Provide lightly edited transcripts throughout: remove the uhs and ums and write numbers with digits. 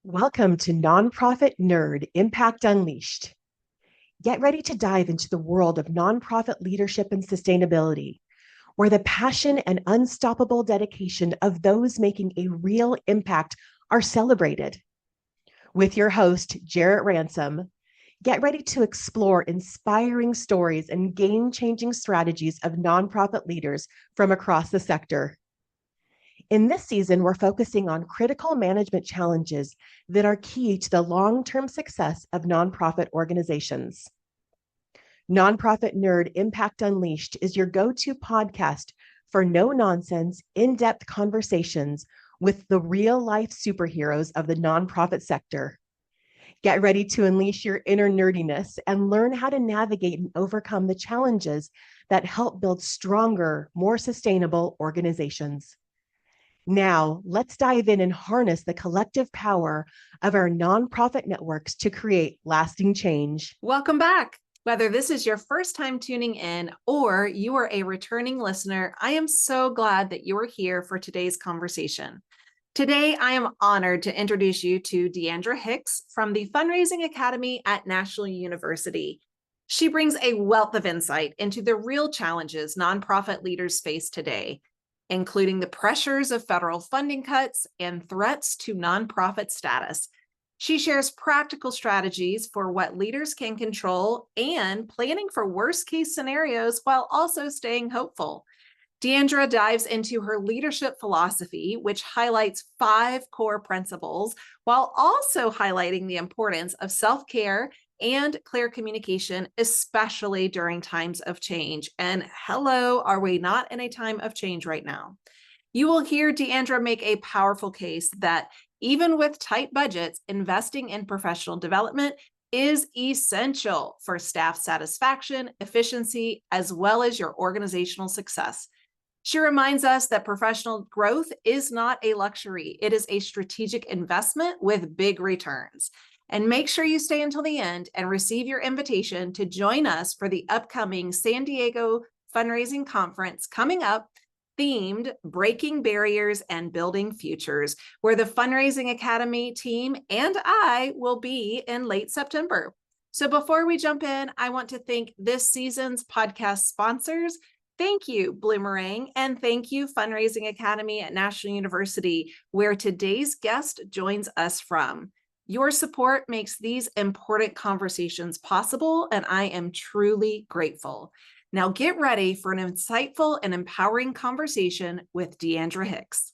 Welcome to Nonprofit Nerd Impact Unleashed. Get ready to dive into the world of nonprofit leadership and sustainability, where the passion and unstoppable dedication of those making a real impact are celebrated. With your host, Jarrett Ransom, get ready to explore inspiring stories and game changing strategies of nonprofit leaders from across the sector. In this season, we're focusing on critical management challenges that are key to the long-term success of nonprofit organizations. Nonprofit Nerd Impact Unleashed is your go-to podcast for no-nonsense, in-depth conversations with the real-life superheroes of the nonprofit sector. Get ready to unleash your inner nerdiness and learn how to navigate and overcome the challenges that help build stronger, more sustainable organizations. Now, let's dive in and harness the collective power of our nonprofit networks to create lasting change. Welcome back. Whether this is your first time tuning in or you are a returning listener, I am so glad that you are here for today's conversation. Today, I am honored to introduce you to DeAndra Hicks from the Fundraising Academy at National University. She brings a wealth of insight into the real challenges nonprofit leaders face today, including the pressures of federal funding cuts and threats to nonprofit status. She shares practical strategies for what leaders can control and planning for worst-case scenarios while also staying hopeful. DeAndra dives into her leadership philosophy, which highlights 5 core principles, while also highlighting the importance of self-care and clear communication, especially during times of change. And hello, are we not in a time of change right now? You will hear DeAndra make a powerful case that even with tight budgets, investing in professional development is essential for staff satisfaction, efficiency, as well as your organizational success. She reminds us that professional growth is not a luxury. It is a strategic investment with big returns. And make sure you stay until the end and receive your invitation to join us for the upcoming San Diego Fundraising Conference coming up, themed Breaking Barriers and Building Futures, where the Fundraising Academy team and I will be in late September. So before we jump in, I want to thank this season's podcast sponsors. Thank you, Bloomerang, and thank you, Fundraising Academy at National University, where today's guest joins us from. Your support makes these important conversations possible, and I am truly grateful. Now get ready for an insightful and empowering conversation with DeAndra Hicks.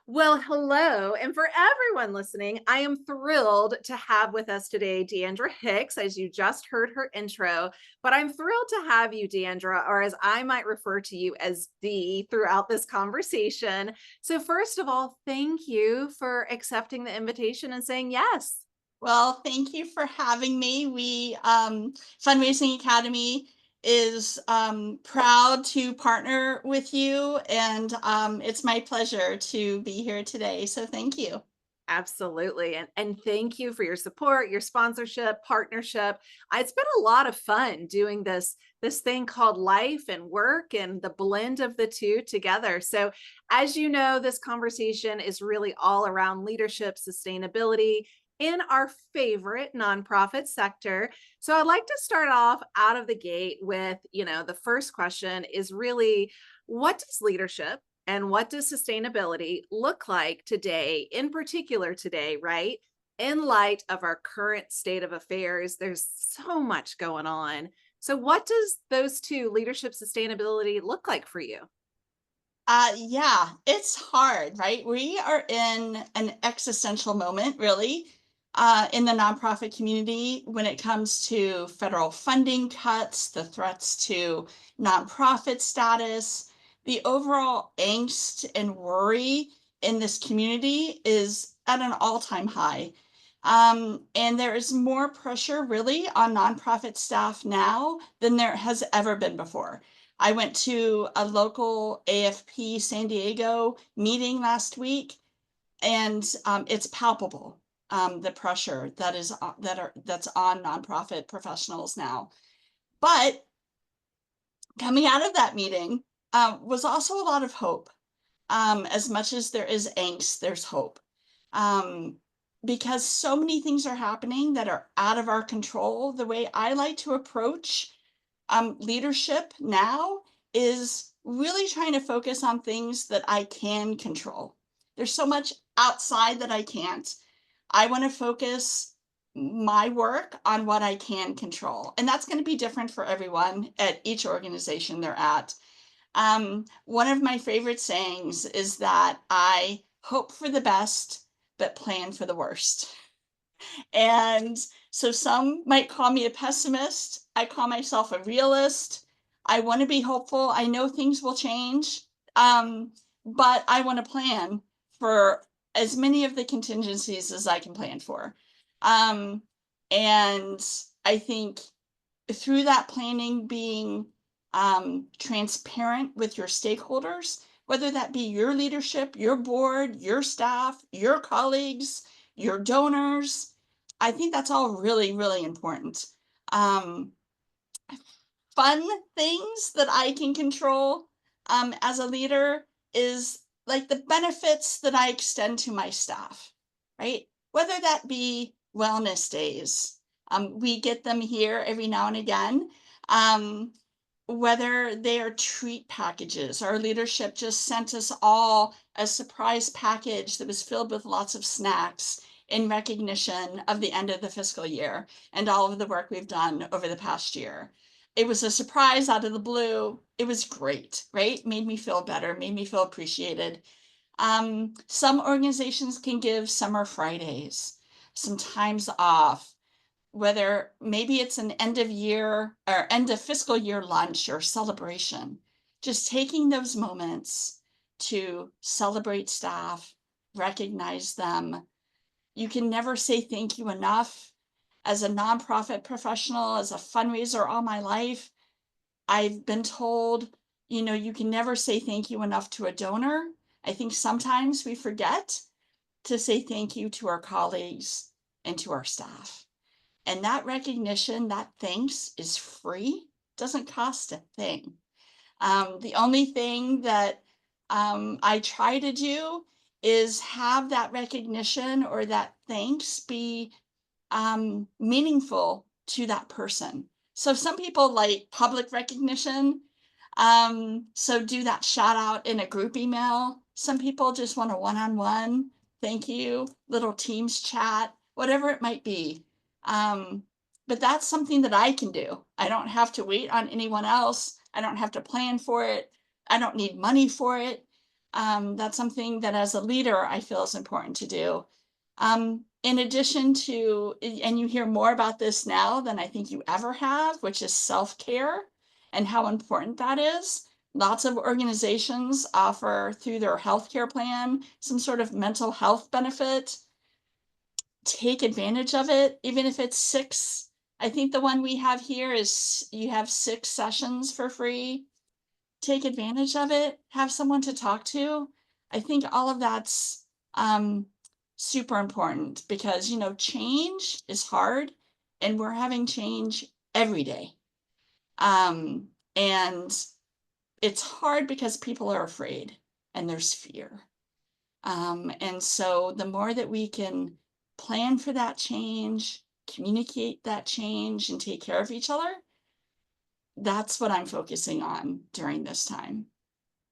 Well, hello. And for everyone listening, I am thrilled to have with us today DeAndra Hicks, as you just heard her intro. But I'm thrilled to have you, DeAndra, or as I might refer to you as Dee, throughout this conversation. So first of all, thank you for accepting the invitation and saying yes. Well, thank you for having me. We, Fundraising Academy is proud to partner with you, and it's my pleasure to be here today. So thank you. Absolutely. And thank you for your support, your sponsorship, partnership. It's been a lot of fun doing this thing called life and work and the blend of the two together. So as you know, this conversation is really all around leadership, sustainability in our favorite nonprofit sector. So I'd like to start off out of the gate with, the first question is really, what does leadership and what does sustainability look like today, in particular today, right? In light of our current state of affairs, there's so much going on. So what does those two, leadership, sustainability, look like for you? Yeah, it's hard, right? We are in an existential moment, really, in the nonprofit community when it comes to federal funding cuts, the threats to nonprofit status. The overall angst and worry in this community is at an all-time high. And there is more pressure really on nonprofit staff now than there has ever been before. I went to a local AFP San Diego meeting last week, and it's palpable, the pressure that's on nonprofit professionals now. But coming out of that meeting was also a lot of hope. As much as there is angst, there's hope. because so many things are happening that are out of our control, the way I like to approach leadership now is really trying to focus on things that I can control. There's so much outside that I can't. I want to focus my work on what I can control. And that's going to be different for everyone at each organization they're at. One of my favorite sayings is that I hope for the best, but plan for the worst. And so some might call me a pessimist. I call myself a realist. I want to be hopeful. I know things will change. But I want to plan for as many of the contingencies as I can plan for. And I think through that planning, being transparent with your stakeholders, whether that be your leadership, your board, your staff, your colleagues, your donors, I think that's all really, really important. Fun things that I can control as a leader is like the benefits that I extend to my staff, right? Whether that be wellness days, we get them here every now and again. Whether they are treat packages. Our leadership just sent us all a surprise package that was filled with lots of snacks in recognition of the end of the fiscal year and all of the work we've done over the past year. It was a surprise out of the blue. It was great, right? Made me feel better, made me feel appreciated. Some organizations can give summer Fridays, some times off, whether maybe it's an end of year or end of fiscal year lunch or celebration, just taking those moments to celebrate staff, recognize them. You can never say thank you enough. As a nonprofit professional, as a fundraiser all my life, I've been told, you can never say thank you enough to a donor. I think sometimes we forget to say thank you to our colleagues and to our staff. And that recognition, that thanks is free, doesn't cost a thing. The only thing that I try to do is have that recognition or that thanks be meaningful to that person. So some people like public recognition. So do that shout out in a group email. Some people just want a one-on-one thank you, little Teams chat, whatever it might be. But that's something that I can do. I don't have to wait on anyone else. I don't have to plan for it. I don't need money for it. That's something that as a leader, I feel is important to do. In addition to, and you hear more about this now than I think you ever have, which is self-care and how important that is. Lots of organizations offer through their healthcare plan some sort of mental health benefit. Take advantage of it, even if it's 6. I think the one we have here is you have 6 sessions for free. Take advantage of it, have someone to talk to. I think all of that's super important because, change is hard and we're having change every day. And it's hard because people are afraid and there's fear. And so the more that we can plan for that change, communicate that change, and take care of each other, that's what I'm focusing on during this time.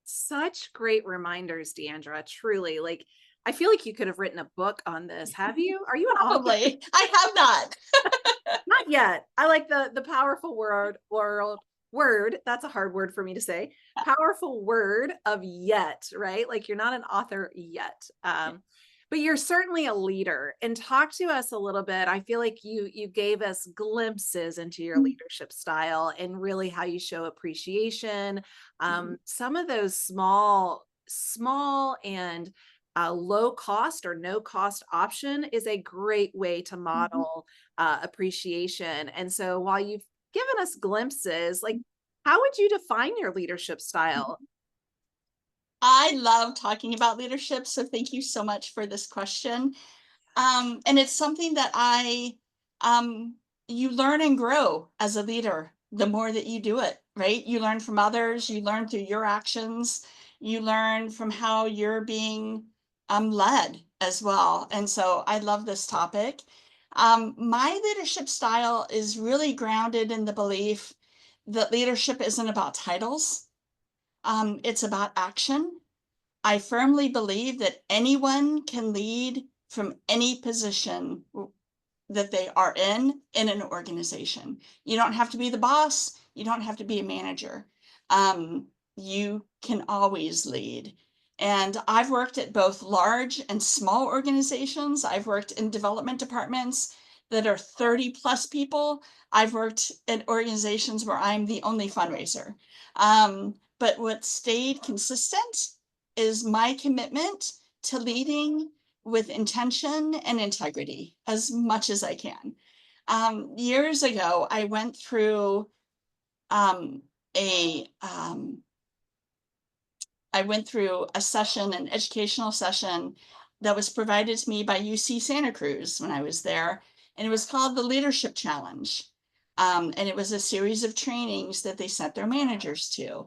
Such great reminders, DeAndra, truly. Like, I feel like you could have written a book on this. Have you? Are you an author? Probably. I have not. Not yet. I like the powerful word. That's a hard word for me to say. Powerful word of yet, right? Like you're not an author yet. But you're certainly a leader. And talk to us a little bit. I feel like you gave us glimpses into your leadership style and really how you show appreciation. Some of those small and low cost or no cost option is a great way to model appreciation. And so while you've given us glimpses, like how would you define your leadership style? I love talking about leadership, so thank you so much for this question. And it's something that you learn and grow as a leader the more that you do it, right? You learn from others, you learn through your actions, you learn from how you're being led as well. And so I love this topic. My leadership style is really grounded in the belief that leadership isn't about titles. It's about action. I firmly believe that anyone can lead from any position that they are in an organization. You don't have to be the boss. You don't have to be a manager. You can always lead. And I've worked at both large and small organizations. I've worked in development departments that are 30 plus people. I've worked at organizations where I'm the only fundraiser. But what stayed consistent is my commitment to leading with intention and integrity as much as I can. Years ago, I went through a session, an educational session that was provided to me by UC Santa Cruz when I was there, and it was called the Leadership Challenge. And it was a series of trainings that they sent their managers to.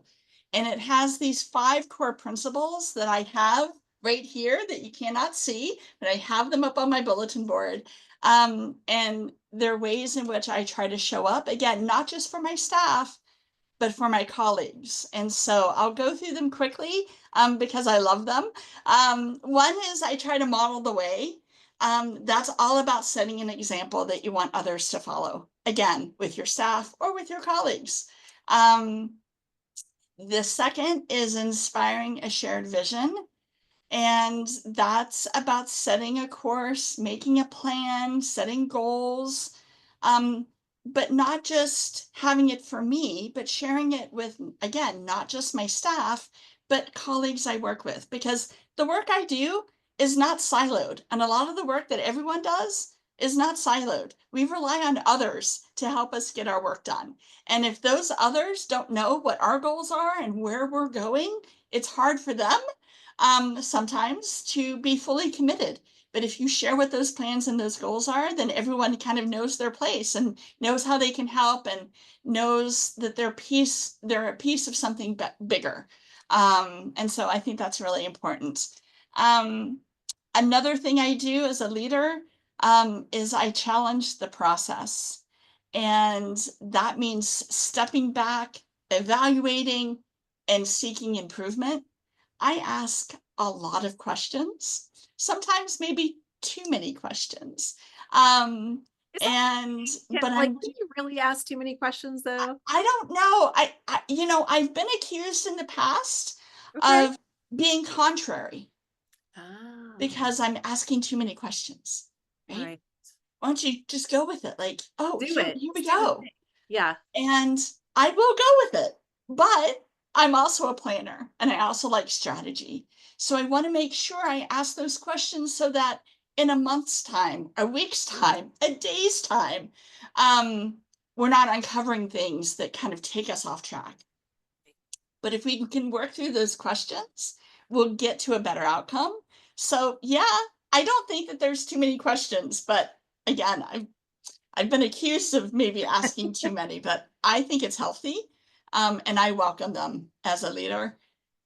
And it has these 5 core principles that I have right here that you cannot see, but I have them up on my bulletin board. And they're ways in which I try to show up, again, not just for my staff, but for my colleagues. And so I'll go through them quickly because I love them. One is I try to model the way. That's all about setting an example that you want others to follow, again, with your staff or with your colleagues. The second is inspiring a shared vision. And that's about setting a course, making a plan, setting goals, but not just having it for me, but sharing it with, again, not just my staff, but colleagues I work with, because the work I do is not siloed. And a lot of the work that everyone does is not siloed. We rely on others to help us get our work done. And if those others don't know what our goals are and where we're going, it's hard for them sometimes to be fully committed. But if you share what those plans and those goals are, then everyone kind of knows their place and knows how they can help and knows that they're a piece of something bigger. And so I think that's really important. Another thing I do as a leader is I challenge the process. And that means stepping back, evaluating, and seeking improvement. I ask a lot of questions, sometimes maybe too many questions. But like, do you really ask too many questions though? I don't know. I've been accused in the past of being contrary because I'm asking too many questions, right? Why don't you just go with it? Like, oh, here we go. Yeah. And I will go with it, but I'm also a planner and I also like strategy. So I want to make sure I ask those questions so that in a month's time, a week's time, a day's time, we're not uncovering things that kind of take us off track. But if we can work through those questions, we'll get to a better outcome. So yeah, I don't think that there's too many questions, but again, I've been accused of maybe asking too many, but I think it's healthy, and I welcome them as a leader.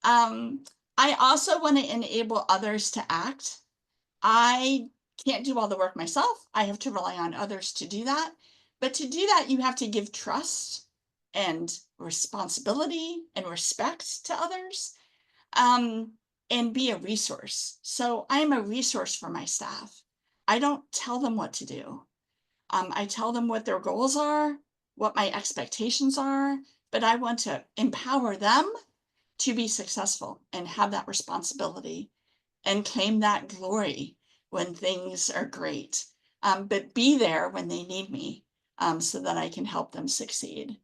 I also want to enable others to act. I can't do all the work myself. I have to rely on others to do that. But to do that, you have to give trust and responsibility and respect to others, and be a resource. So I'm a resource for my staff. I don't tell them what to do. I tell them what their goals are, what my expectations are, but I want to empower them to be successful and have that responsibility and claim that glory when things are great, but be there when they need me so that I can help them succeed.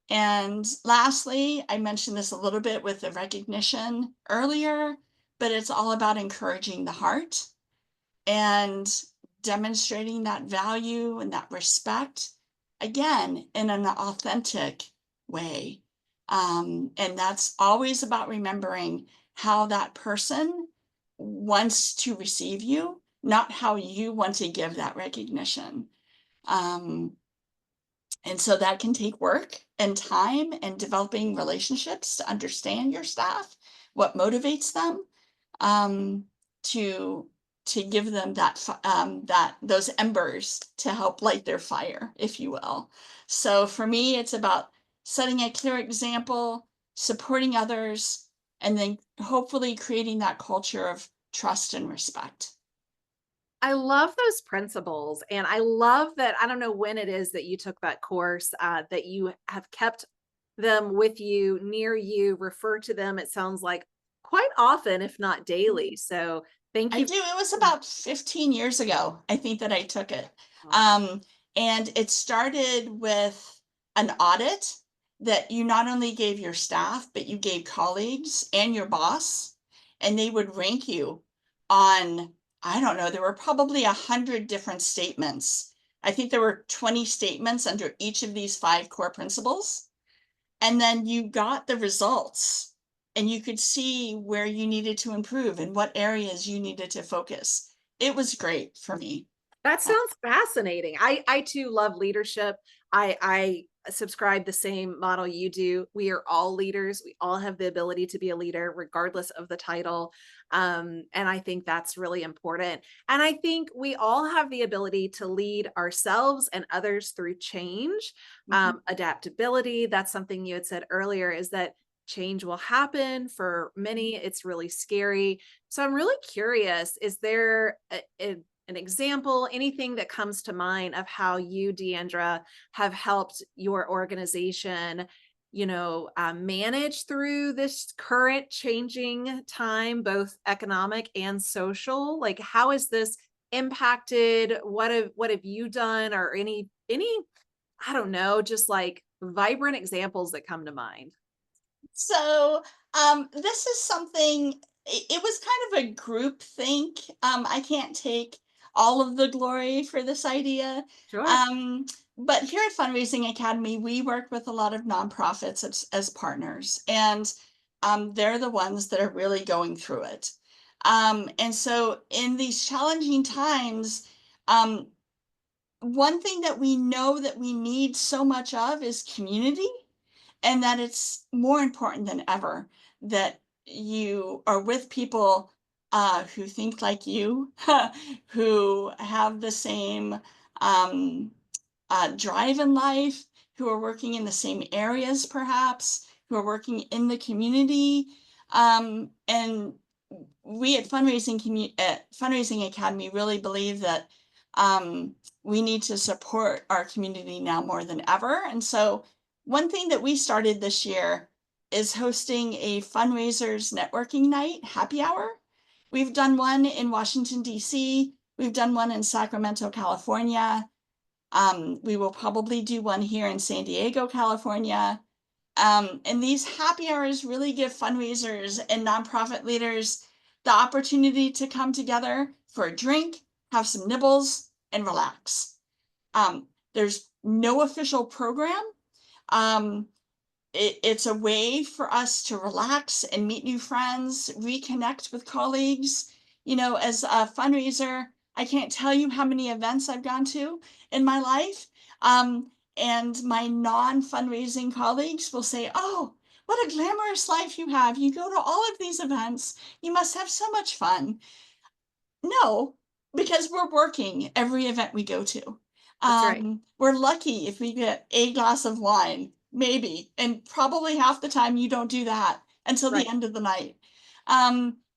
And lastly, I mentioned this a little bit with the recognition earlier, but it's all about encouraging the heart and demonstrating that value and that respect, again, in an authentic way. And that's always about remembering how that person wants to receive you, not how you want to give that recognition. And so that can take work and time and developing relationships to understand your staff, what motivates them. to give them those embers to help light their fire, if you will. So for me, it's about setting a clear example, supporting others, and then hopefully creating that culture of trust and respect. I love those principles. And I love that. I don't know when it is that you took that course, that you have kept them with you, near you, refer to them. It sounds like quite often, if not daily. So thank I you. do. It was about 15 years ago, I think, that I took it. For- Um, and it started with an audit that you not only gave your staff, but you gave colleagues and your boss, and they would rank you on, I don't know, there were probably 100 different statements. I think there were 20 statements under each of these 5 core principles. And then you got the results and you could see where you needed to improve and what areas you needed to focus. It was great for me. That sounds fascinating. I too love leadership. I subscribe the same model you do. We are all leaders. We all have the ability to be a leader, regardless of the title. And I think that's really important. And I think we all have the ability to lead ourselves and others through change, adaptability. That's something you had said earlier, is that change will happen for many. It's really scary. So I'm really curious, is there an example, anything that comes to mind of how you, DeAndra, have helped your organization, manage through this current changing time, both economic and social? Like, how has this impacted? What have you done, or any, I don't know, just like vibrant examples that come to mind? So this is something, it was kind of a group think. I can't take all of the glory for this idea. Sure. Um, but here at Fundraising Academy, we work with a lot of nonprofits as partners, and they're the ones that are really going through it. And so in these challenging times, um, one thing that we know that we need so much of is community, and that it's more important than ever that you are with people who think like you, who have the same um, drive in life, who are working in the same areas, perhaps, who are working in the community. And we at Fundraising Academy really believe that we need to support our community now more than ever. And so one thing that we started this year is hosting a fundraisers networking night happy hour. We've done one in Washington, D.C. We've done one in Sacramento, California. We will probably do one here in San Diego, California. And these happy hours really give fundraisers and nonprofit leaders the opportunity to come together for a drink, have some nibbles, and relax. There's no official program. Um, it's a way for us to relax and meet new friends, reconnect with colleagues. As a fundraiser, I can't tell you how many events I've gone to in my life. And my non-fundraising colleagues will say, "Oh, what a glamorous life you have. You go to all of these events. You must have so much fun." No, because we're working every event we go to. That's right. We're lucky if we get a glass of wine, maybe, and probably half the time you don't do that until the Right. end of the night.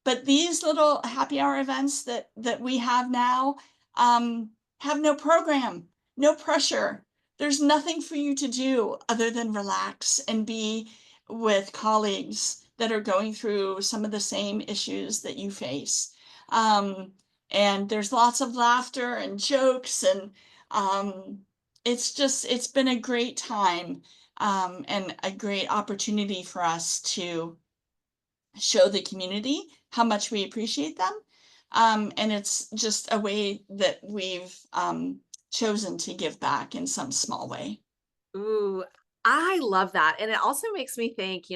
But these little happy hour events that we have now have no program, no pressure. There's nothing for you to do other than relax and be with colleagues that are going through some of the same issues that you face. Um, and there's lots of laughter and jokes, and it's been a great time, and a great opportunity for us to show the community how much we appreciate them. And it's just a way that we've chosen to give back in some small way. Ooh, I love that. And it also makes me think,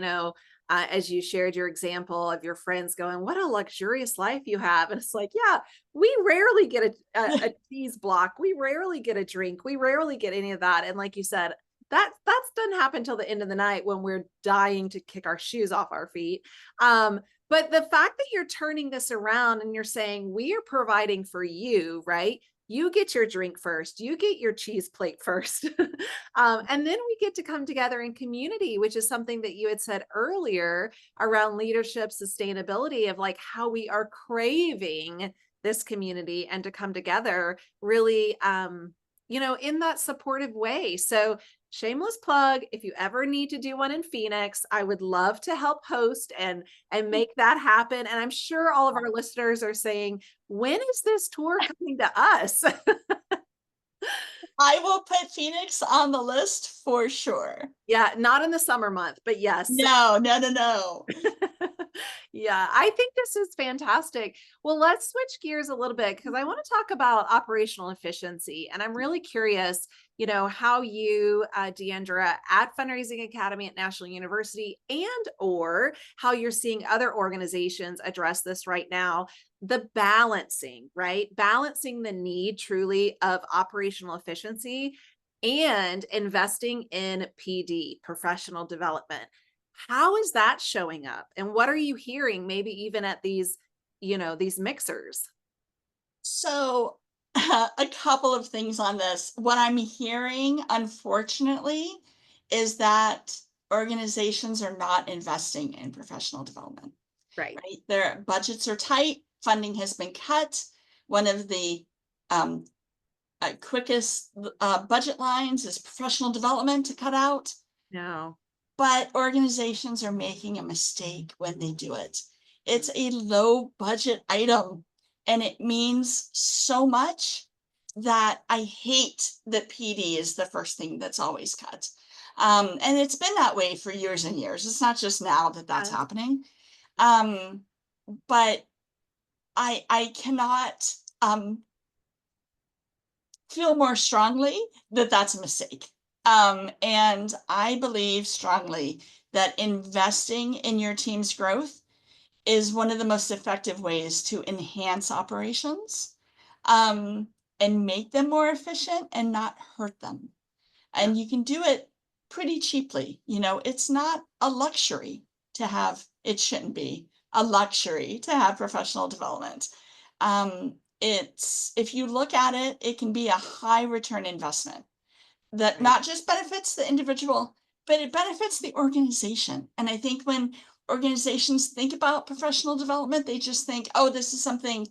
as you shared your example of your friends going, what a luxurious life you have. And it's like, yeah, we rarely get a cheese block. We rarely get a drink. We rarely get any of that. And like you said, That's doesn't happen till the end of the night when we're dying to kick our shoes off our feet. But the fact that you're turning this around and you're saying we are providing for you, right? You get your drink first, you get your cheese plate first. And then we get to come together in community, which is something that you had said earlier around leadership, sustainability, of like how we are craving this community and to come together really, in that supportive way. So shameless plug, if you ever need to do one in Phoenix, I would love to help host and make that happen. And I'm sure all of our listeners are saying, when is this tour coming to us? I will put Phoenix on the list for sure. Yeah, not in the summer month, but yes. No. Yeah, I think this is fantastic. Well, let's switch gears a little bit because I want to talk about operational efficiency. And I'm really curious, how you, DeAndra, at Fundraising Academy at National University, and or how you're seeing other organizations address this right now, the balancing, right? Balancing the need truly of operational efficiency and investing in PD, professional development. How is that showing up? And what are you hearing maybe even at these mixers? So a couple of things on this. What I'm hearing, unfortunately, is that organizations are not investing in professional development. Right. Their budgets are tight. Funding has been cut. One of the quickest budget lines is professional development to cut out. No. But organizations are making a mistake when they do it. It's a low budget item, and it means so much that I hate that PD is the first thing that's always cut. And it's been that way for years and years. It's not just now that that's happening. But I cannot feel more strongly that that's a mistake. And I believe strongly that investing in your team's growth is one of the most effective ways to enhance operations, and make them more efficient and not hurt them. And you can do it pretty cheaply. It's not a luxury to have, it shouldn't be a luxury to have professional development. If you look at it, it can be a high return investment that not just benefits the individual, but it benefits the organization. And I think when organizations think about professional development, they just think, oh, this is something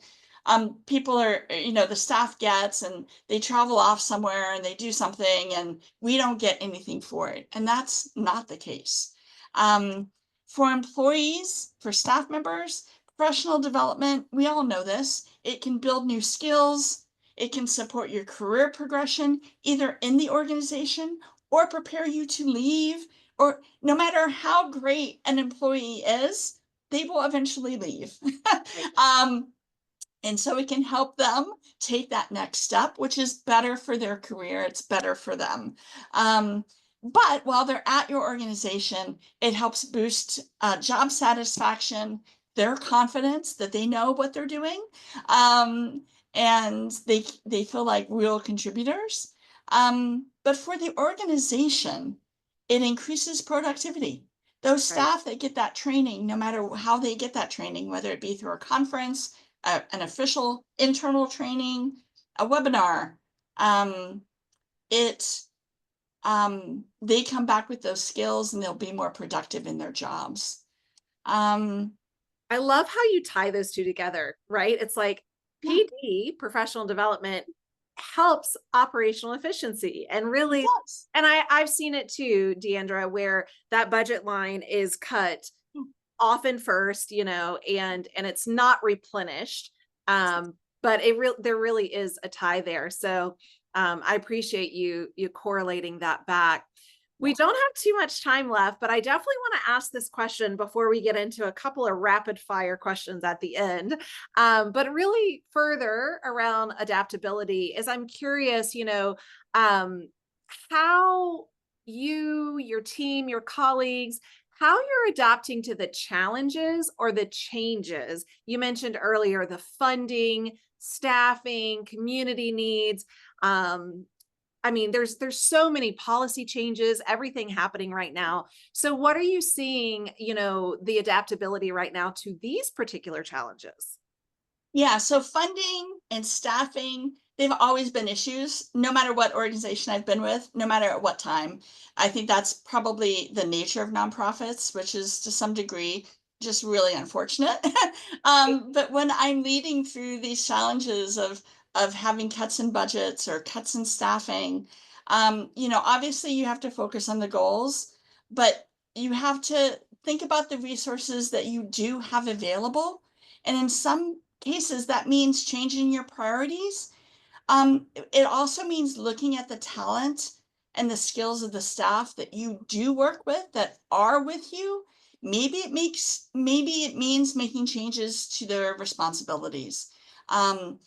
people are, the staff gets, and they travel off somewhere and they do something and we don't get anything for it. And that's not the case. For employees, for staff members, professional development, we all know this, it can build new skills. It can support your career progression, either in the organization or prepare you to leave. Or no matter how great an employee is, they will eventually leave. And so it can help them take that next step, which is better for their career. It's better for them. But while they're at your organization, it helps boost job satisfaction, their confidence that they know what they're doing. And they feel like real contributors. But for the organization, it increases productivity. Those staff that get that training, no matter how they get that training, whether it be through a conference, an official internal training, a webinar, they come back with those skills and they'll be more productive in their jobs. I love how you tie those two together, right? It's like PD, professional development, helps operational efficiency, and really, and I've seen it too, DeAndra, where that budget line is cut often first, and it's not replenished. But there really is a tie there. So I appreciate you correlating that back. We don't have too much time left, but I definitely want to ask this question before we get into a couple of rapid fire questions at the end. But really further around adaptability is I'm curious, how you, your team, your colleagues, how you're adapting to the challenges or the changes. You mentioned earlier the funding, staffing, community needs. I mean, there's so many policy changes, everything happening right now. So what are you seeing, the adaptability right now to these particular challenges? Yeah, so funding and staffing, they've always been issues, no matter what organization I've been with, no matter at what time. I think that's probably the nature of nonprofits, which is to some degree just really unfortunate. But when I'm leading through these challenges of having cuts in budgets or cuts in staffing, obviously you have to focus on the goals, but you have to think about the resources that you do have available. And in some cases, that means changing your priorities. It also means looking at the talent and the skills of the staff that you do work with, that are with you. Maybe it means making changes to their responsibilities. Um,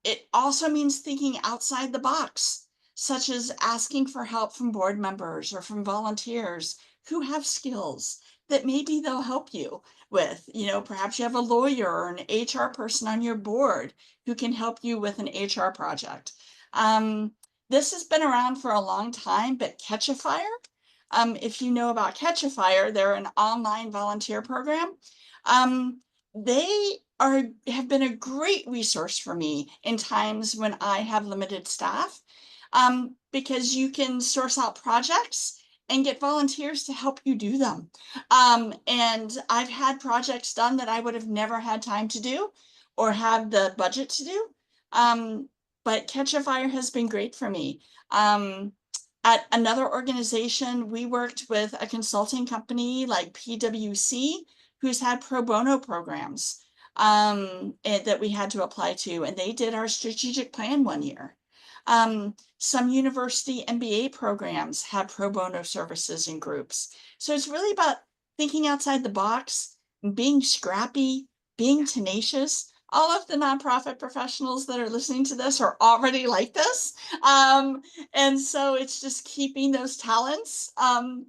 it also means thinking outside the box, such as asking for help from board members or from volunteers who have skills that maybe they'll help you with. Perhaps you have a lawyer or an HR person on your board who can help you with an HR project. This has been around for a long time, but Catch a Fire, if you know about Catch a Fire, they're an online volunteer program. They have been a great resource for me in times when I have limited staff, because you can source out projects and get volunteers to help you do them. And I've had projects done that I would have never had time to do or have the budget to do. But Catch a Fire has been great for me. At another organization, we worked with a consulting company like PwC, who's had pro bono programs that we had to apply to, and they did our strategic plan one year. Some university MBA programs have pro bono services and groups. So it's really about thinking outside the box, being scrappy, being tenacious. All of the nonprofit professionals that are listening to this are already like this. And so it's just keeping those talents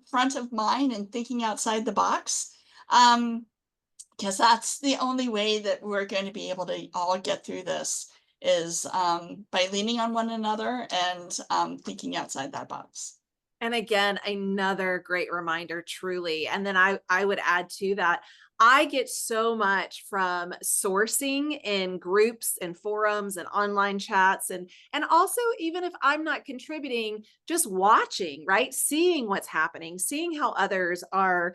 front of mind and thinking outside the box. Because that's the only way that we're going to be able to all get through this, is by leaning on one another and thinking outside that box. And again, another great reminder, truly. And then I would add to that, I get so much from sourcing in groups and forums and online chats. And also, even if I'm not contributing, just watching, right? Seeing what's happening, seeing how others are,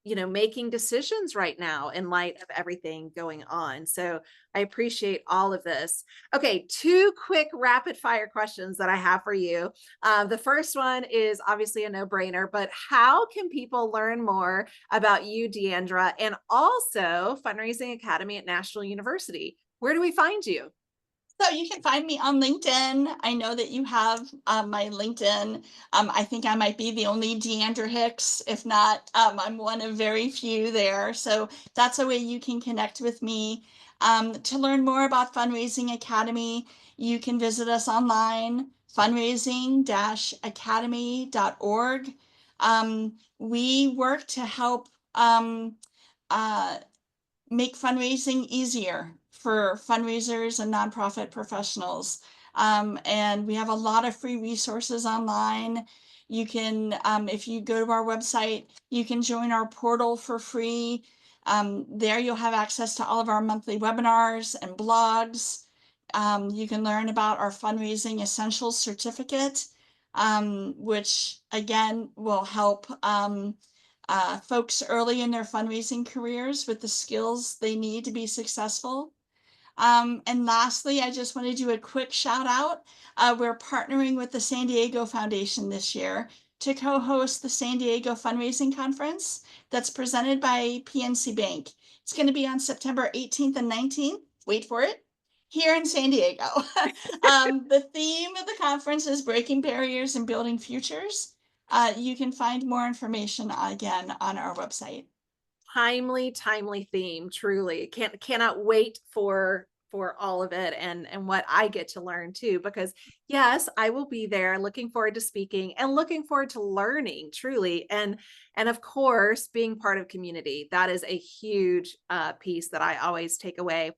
making decisions right now in light of everything going on. So I appreciate all of this. Okay, 2 quick rapid fire questions that I have for you. The first one is obviously a no-brainer, but how can people learn more about you, DeAndra, and also Fundraising Academy at National University? Where do we find you? So you can find me on LinkedIn. I know that you have my LinkedIn. I think I might be the only DeAndra Hicks. If not, I'm one of very few there. So that's a way you can connect with me. To learn more about Fundraising Academy, you can visit us online, fundraising-academy.org. We work to help make fundraising easier for fundraisers and nonprofit professionals. And we have a lot of free resources online. You can, if you go to our website, you can join our portal for free. There you'll have access to all of our monthly webinars and blogs. You can learn about our Fundraising Essentials Certificate, which again will help folks early in their fundraising careers with the skills they need to be successful. And lastly, I just want to do a quick shout out. We're partnering with the San Diego Foundation this year to co-host the San Diego Fundraising Conference that's presented by PNC Bank. It's going to be on September 18th and 19th. Wait for it. Here in San Diego. The theme of the conference is Breaking Barriers and Building Futures. You can find more information again on our website. Timely theme, truly. Cannot wait for all of it and what I get to learn too, because yes, I will be there, looking forward to speaking and looking forward to learning, truly. And of course, being part of community. That is a huge piece that I always take away.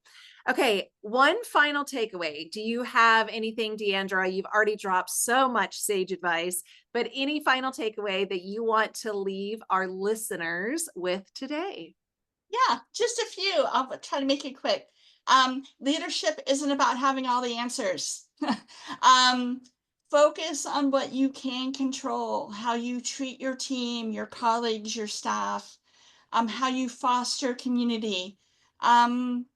Okay, one final takeaway. Do you have anything, DeAndra? You've already dropped so much sage advice, but any final takeaway that you want to leave our listeners with today? Yeah, just a few. I'll try to make it quick. Leadership isn't about having all the answers. um, Focus on what you can control, how you treat your team, your colleagues, your staff, how you foster community.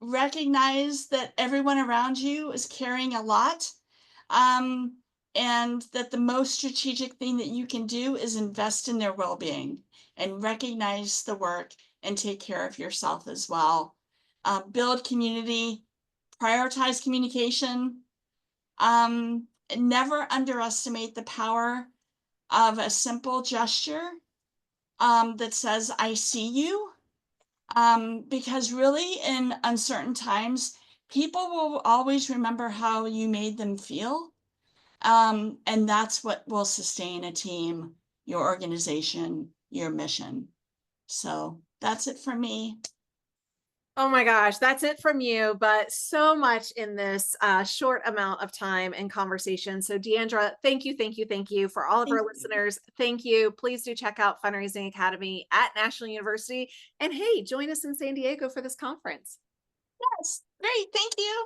Recognize that everyone around you is carrying a lot. Um, and that the most strategic thing that you can do is invest in their well-being and recognize the work and take care of yourself as well. Build community, prioritize communication. Never underestimate the power of a simple gesture that says, I see you. Because really, in uncertain times, people will always remember how you made them feel. And that's what will sustain a team, your organization, your mission. So that's it for me. Oh my gosh, that's it from you, but so much in this short amount of time and conversation. So DeAndra, thank you, thank you, thank you. For all of our listeners, thank you. Please do check out Fundraising Academy at National University. And hey, join us in San Diego for this conference. Yes, great. Thank you.